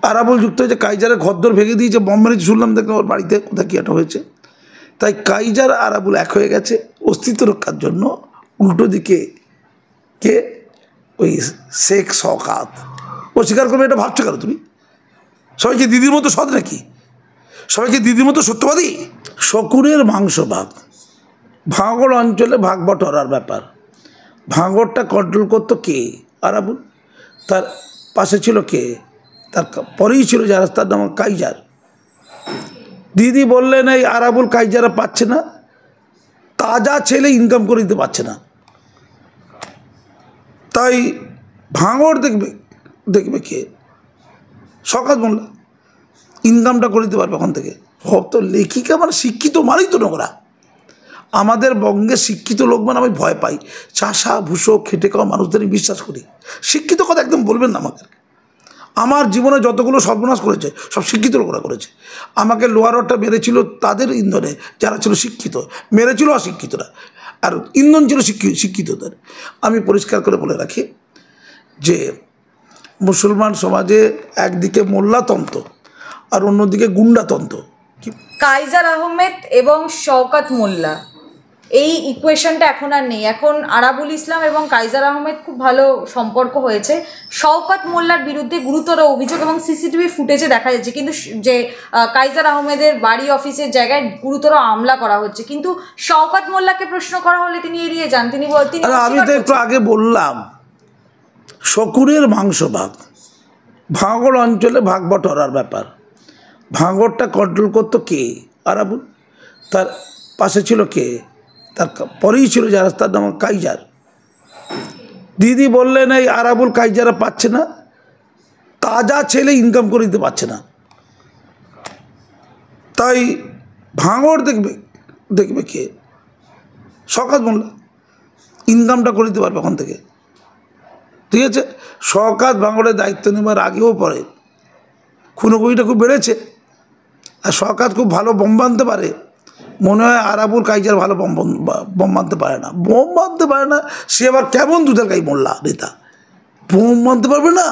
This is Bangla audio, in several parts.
আরাবুল যুক্ত হয়েছে, কাইজারের ঘরদোর ভেঙে দিয়েছে, বম মেরেছে শুনলাম, দেখলাম ওর বাড়িতে কোথায় কী একটা হয়েছে। তাই কাইজার আরাবুল এক হয়ে গেছে অস্তিত্ব রক্ষার জন্য। উল্টো দিকে কে? ওই শেখ শওকত। ও স্বীকার করবে, এটা ভাবছো কেন তুমি? সবাইকে দিদির মতো সৎ নাকি? সবাইকে দিদির মতো সত্যবাদী? শকুনের মাংস ভাগ, ভাঙড় অঞ্চলে ভাগ বটরার ব্যাপার। ভাঙড়টা কন্ট্রোল করতো কে? আরাবুল। তার পাশে ছিল কে? তার পরেই ছিল যারা, তার নাম কাইজার। দিদি বললেন এই আরাবুল কাইজারা পাচ্ছে না, তাজা ছেলে ইনকাম করে দিতে পারছে না, তাই ভাঙড় দেখবে দেখবে কে? শওকত মোল্লা ইনকামটা করে দিতে পারবে ওখান থেকে। সব তো লেখিকা মানে শিক্ষিত মানেই তো নোংরা। আমাদের বঙ্গে শিক্ষিত লোক মানে আমি ভয় পাই। চাষা ভুষো খেটে খাওয়া মানুষদেরই বিশ্বাস করি। শিক্ষিত কথা একদম বলবেন না আমাকে। আমার জীবনে যতগুলো সর্বনাশ করেছে সব শিক্ষিত লোকরা করেছে। আমাকে লোহার রডটা মেরেছিল তাদের ইন্ধনে যারা ছিল শিক্ষিত, মেরেছিল অশিক্ষিতরা, আর ইন্ধন ছিল শিক্ষিতদের। আমি পরিষ্কার করে বলে রাখি যে মুসলমান সমাজে একদিকে মোল্লাতন্ত্র আর অন্যদিকে গুন্ডাতন্ত্র। কাইজার আহমেদ এবং শওকত মোল্লা, এই ইকুয়েশনটা এখন আর নেই। এখন আরাবুল ইসলাম এবং কাইজার আহমেদ খুব ভালো সম্পর্ক হয়েছে। শওকত মোল্লার বিরুদ্ধে গুরুতর অভিযোগ এবং সিসিটিভি ফুটেজে দেখা যাচ্ছে কিন্তু যে কাইজার আহমেদের বাড়ি অফিসের জায়গায় গুরুতর হামলা করা হচ্ছে, কিন্তু শওকত মোল্লাকে প্রশ্ন করা হলে তিনি এড়িয়ে যান। তিনি আমি তো একটু আগে বললাম শকুনের মাংস ভাগ, ভাঙড় অঞ্চলে ভাগ বটরার ব্যাপার। ভাঙড়টা কন্ট্রোল করতো কে? আরাবুল। তার পাশে ছিল কে? তার পরেই ছিল যারা, তার নাম কাইজার। দিদি বললেন এই আরাবুল কাইজারা পাচ্ছে না, তাজা ছেলে ইনকাম করে দিতে পারছে না, তাই ভাঙড় দেখবে দেখবে কে? শওকত মোল্লা ইনকামটা করে দিতে পারবে ওখান থেকে। ঠিক আছে, শওকত ভাঙড়ের দায়িত্ব নেবার আগেও পরে খুনোখুনিটা খুব বেড়েছে, আর শওকত খুব ভালো বোম বাঁধতে পারে। মনে হয় আরাবুল কাইজার ভালো বোম বাঁধতে পারে না। বোম বাঁধতে পারে না, সে আবার কেমন দুধের গাই মোল্লা নেতা, বোম বাঁধতে পারবে না?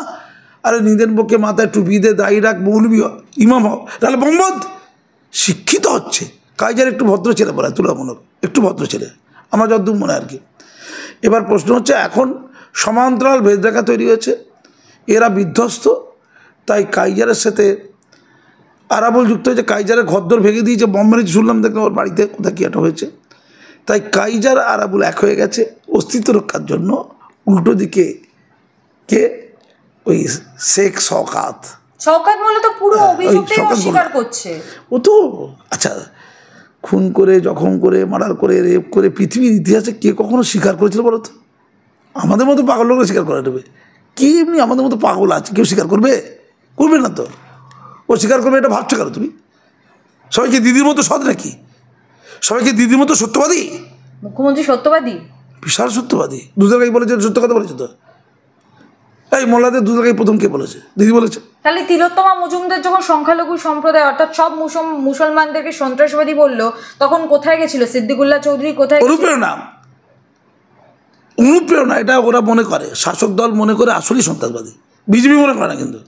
আরে নিদেন পক্ষে মাথায় টুপি দিয়ে দায়ী রাখ, মৌলবি ইমাম হোক, তাহলে বোম বাঁধ। শিক্ষিত হচ্ছে। কাইজার একটু ভদ্র ছেলে বলে, তুলনামূলক একটু ভদ্র ছেলে আমার যতদূর মনে আর কি। এবার প্রশ্ন হচ্ছে, এখন সমান্তরাল ভেদরেখা তৈরি হয়েছে, এরা বিধ্বস্ত, তাই কাইজারের সাথে আরাবুল যুক্ত হয়েছে, কাইজারের ঘরদোর ভেঙে দিয়েছে, বম মেরেছে শুনলাম, দেখলাম ওর বাড়িতে কোথায় কী একটা হয়েছে। তাই কাইজার আরাবুল এক হয়ে গেছে অস্তিত্ব রক্ষার জন্য। উল্টো দিকে কে? ওই শেখ শওকত। শওকত মোল্লা তো পুরো অভিযোগটাই অস্বীকার করছে। ও তো আচ্ছা, খুন করে, জখম করে, মার্ডার করে, রেপ করে পৃথিবীর ইতিহাসে কে কখনো স্বীকার করেছিল বলো তো? আমাদের মতো পাগল লোকরা স্বীকার করে নেবে? কি এমনি আমাদের মতো পাগল আছে কেউ স্বীকার করবে? করবে না তো। ও স্বীকার করবে, এটা ভাবছো কেন তুমি? সবাইকে দিদির মতো সৎ নাকি? সবাইকে দিদির মতো সত্যবাদী? মুখ্যমন্ত্রী সত্যবাদী, বিশাল সত্যবাদী। দুধের গাই বলেছে, সত্য কথা বলেছে তো। এই মোল্লাদের দুধের গাই প্রথম কে বলেছে? দিদি বলেছে। তাহলে তিলোত্তমা মজুমদার যখন সংখ্যালঘু সম্প্রদায় অর্থাৎ সব মুসলমানদেরকে সন্ত্রাসবাদী বললো, তখন কোথায় গেছিল সিদ্দিকুল্লাহ চৌধুরী? কোথায়? অনুপ্রেরণা এটা ওরা মনে করে, শাসক দল মনে করে আসলেই সন্ত্রাসবাদী। বিজেপি মনে করে না, কিন্তু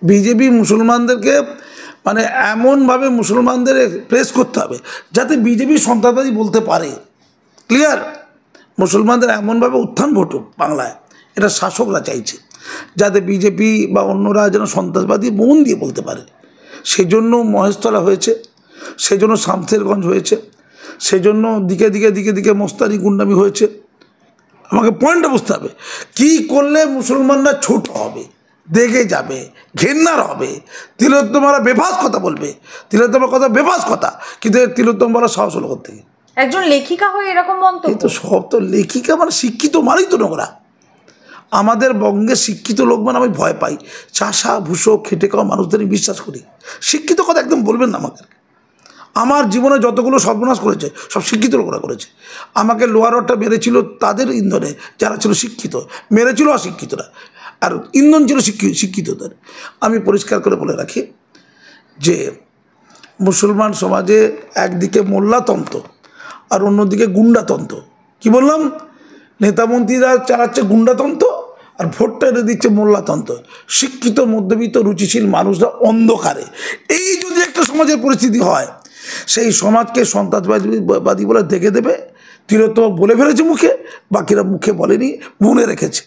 বিজেপি মুসলমানদেরকে মানে এমনভাবে মুসলমানদের প্রেস করতে হবে যাতে বিজেপি সন্ত্রাসবাদী বলতে পারে। ক্লিয়ার? মুসলমানদের এমনভাবে উত্থান ঘটুক বাংলায়, এটা শাসকরা চাইছে, যাতে বিজেপি বা অন্যরা যেন সন্ত্রাসবাদী মন দিয়ে বলতে পারে। সেই জন্য মহেশতলা হয়েছে, সেই জন্য শামসেরগঞ্জ হয়েছে, সেই জন্য দিকে দিকে দিকে দিকে মোস্তানি গুন্ডামি হয়েছে। আমাকে পয়েন্টটা বুঝতে হবে, কী করলে মুসলমানরা ছোট হবে, দেখে যাবে, ঘেন্নার হবে। তিলোত্তমারা বেফাস কথা বলবে, তিলোত্তমার কথা বেফাস কথা, কিন্তু তিলোত্তম বলার সাহস হলো কোথা থেকে? একজন লেখিকা হয়ে এরকম মন্তব্য? তো সব তো লেখিকা মানে শিক্ষিত মানেই তো নোংরা। আমাদের বঙ্গে শিক্ষিত লোক মানে আমি ভয় পাই। চাষা ভুষো খেটে খাওয়া মানুষদেরই বিশ্বাস করি। শিক্ষিত কথা একদম বলবেন না আমাকে। আমার জীবনে যতগুলো সর্বনাশ করেছে সব শিক্ষিত লোকরা করেছে। আমাকে লোহার রডটা মেরেছিল তাদের ইন্ধনে যারা ছিল শিক্ষিত, মেরেছিল অশিক্ষিতরা, আর ইন্ধন ছিল শিক্ষিতদের। আমি পরিষ্কার করে বলে রাখি যে মুসলমান সমাজে একদিকে মোল্লাতন্ত্র আর অন্যদিকে গুন্ডাতন্ত্র। কি বললাম? নেতামন্ত্রীরা চালাচ্ছে গুন্ডাতন্ত্র, আর ভোটটা এনে দিচ্ছে মোল্লাতন্ত্র। শিক্ষিত মধ্যবিত্ত রুচিশীল মানুষরা অন্ধকারে। এই যদি একটা সমাজের পরিস্থিতি হয়, সেই সমাজকে সন্ত্রাসবাদী বলে দেখে দেবে। তিলোত্তমা বলে ফেলেছে মুখে, বাকিরা মুখে বলেনি, মনে রেখেছে।